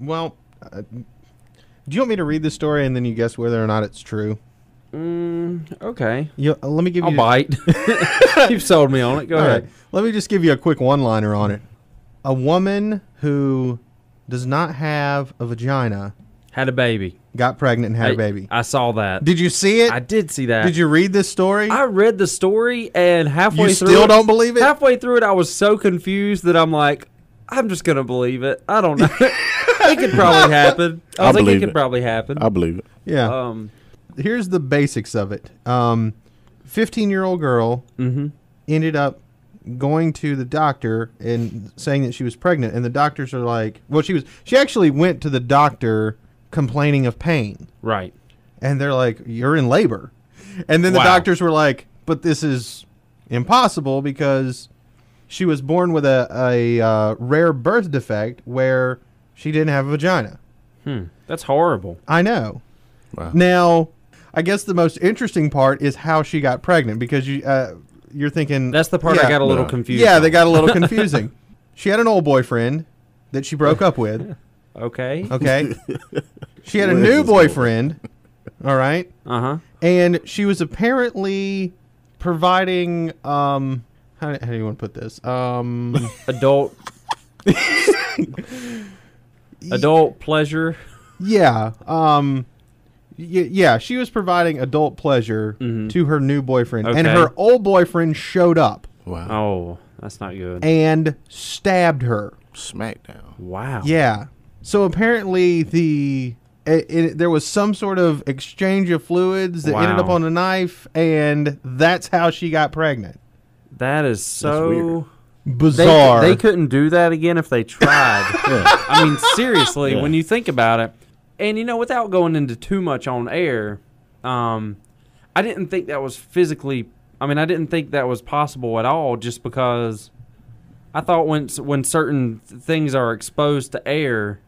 Well, do you want me to read the story and then you guess whether or not it's true? Okay. Let me give you. I'll bite. You've sold me on it. Go ahead. Right. Let me just give you a quick one-liner on it. A woman who does not have a vagina Had a baby. got pregnant and had a baby. I saw that. Did you see it? I did see that. Did you read this story? I read the story, and halfway You through still it, don't believe it? Halfway through it, I was so confused that I'm like, I'm just gonna believe it. I don't know. It could probably happen. I was like, it could probably happen. I believe it. Yeah. Here's the basics of it. 15-year-old girl ended up going to the doctor and saying that she was pregnant, and the doctors are like, well, she actually went to the doctor complaining of pain. Right. And they're like, you're in labor. And then the Wow. doctors were like, but this is impossible because she was born with a rare birth defect where she didn't have a vagina. That's horrible. I know. Wow. Now, I guess the most interesting part is how she got pregnant, because you're thinking... That's the part I got a little confused Yeah, on. they got a little confusing. She had an old boyfriend that she broke up with. Okay. Okay. She had a new boyfriend. All right. Uh-huh. And she was apparently providing... how do you want to put this? Adult... adult pleasure. Yeah. Yeah, she was providing adult pleasure to her new boyfriend. And Okay. her old boyfriend showed up Wow. Oh, that's not good. and stabbed her. Smackdown. Wow. Yeah. So apparently there was some sort of exchange of fluids that ended up Wow. on a knife, and that's how she got pregnant. That is so... weird. Bizarre. They couldn't do that again if they tried. I mean, seriously, Yeah. when you think about it, and without going into too much on air, I didn't think that was physically. I mean, I didn't think that was possible at all. Just because I thought when certain things are exposed to air,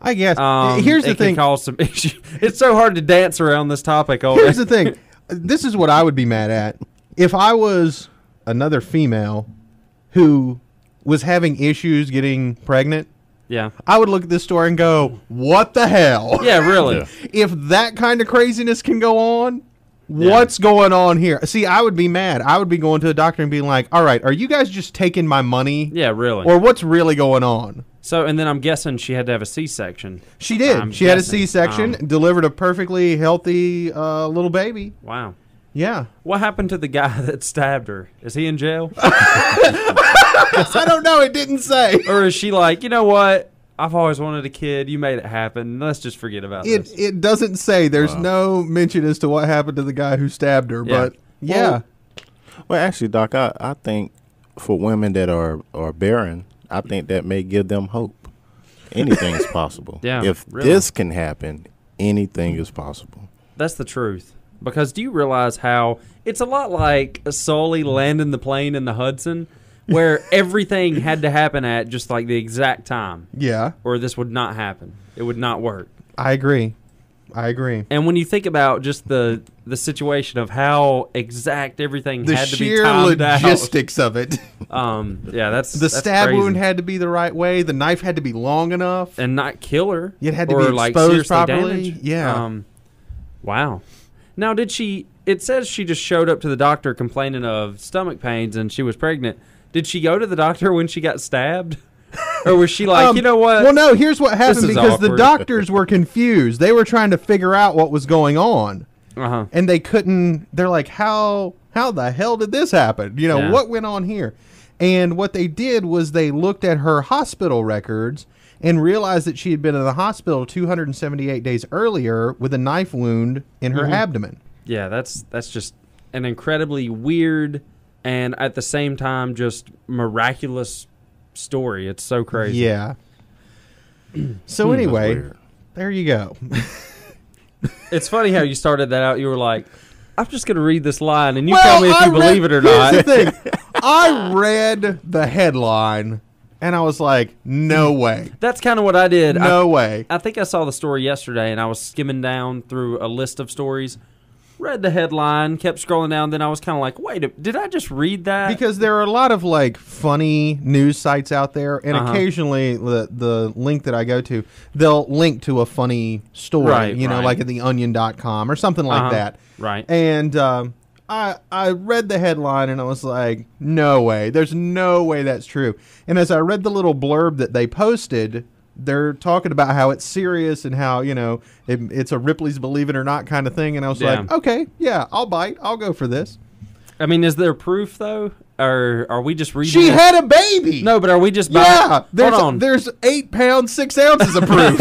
I guess. it Here's the can thing. cause some issues. It's so hard to dance around this topic. All Here's day. the thing. This is what I would be mad at. If I was another female who was having issues getting pregnant, Yeah. I would look at this story and go, what the hell? Yeah. Really. Yeah. If that kind of craziness can go on, what's going on here? See, I would be mad. I would be going to a doctor and being like, all right, are you guys just taking my money? Yeah. Really. Or what's really going on? So, and then I'm guessing she had to have a C-section. She did. I'm She had a guessing. C-section, delivered a perfectly healthy little baby. Wow. Yeah. What happened to the guy that stabbed her? Is he in jail? I don't know. It didn't say. Or is she like, you know what? I've always wanted a kid. You made it happen. Let's just forget about this. It doesn't say. There's no mention as to what happened to the guy who stabbed her. Yeah. But, yeah. Well, actually, Doc, I think for women that are barren, I think that may give them hope. Anything is possible. Yeah, If really. this can happen, anything is possible. That's the truth. Because do you realize how it's a lot like Sully landing the plane in the Hudson, where everything had to happen at just like the exact time, Yeah. or this would not happen. It would not work. I agree. And when you think about just the situation of how exact everything The had to be sheer timed logistics of it. out, yeah, that's The that's stab crazy. wound had to be the right way. The knife had to be long enough. and not kill her. It had to or be like exposed seriously properly. damage. Yeah. Wow. Now, did she? It says she just showed up to the doctor complaining of stomach pains, and she was pregnant. Did she go to the doctor when she got stabbed, or was she like, you know what? Well, no. Here's what happened, is because the awkward. doctors were confused. They were trying to figure out what was going on, Uh-huh. and they couldn't. They're like, how the hell did this happen? You know, Yeah. what went on here? And what they did was they looked at her hospital records and realized that she had been in the hospital 278 days earlier with a knife wound in her abdomen. Yeah, that's just an incredibly weird and at the same time just miraculous story. It's so crazy. Yeah. So anyway, weird. there you go. It's funny how you started that out. You were like, I'm just going to read this line, and you Well, tell me if I you believe it or not. Here's the thing. I read the headline, and I was like, no way. That's kind of what I did. No way. I think I saw the story yesterday, and I was skimming down through a list of stories. read the headline, kept scrolling down. Then I was kind of like, wait, did I just read that? Because there are a lot of like funny news sites out there, and occasionally the link that I go to, they'll link to a funny story, Right, you know, right. like at theonion.com or something like that. Right. And I read the headline and I was like, no way. There's no way that's true. And as I read the little blurb that they posted, they're talking about how it's serious and how, you know, it's a Ripley's Believe It or Not kind of thing. And I was like, okay, yeah, I'll bite. I'll go for this. I mean, is there proof, though? Or are we just reading She this? had a baby. No, but are we just buying? Yeah, Hold on. there's 8 pounds, 6 ounces of proof.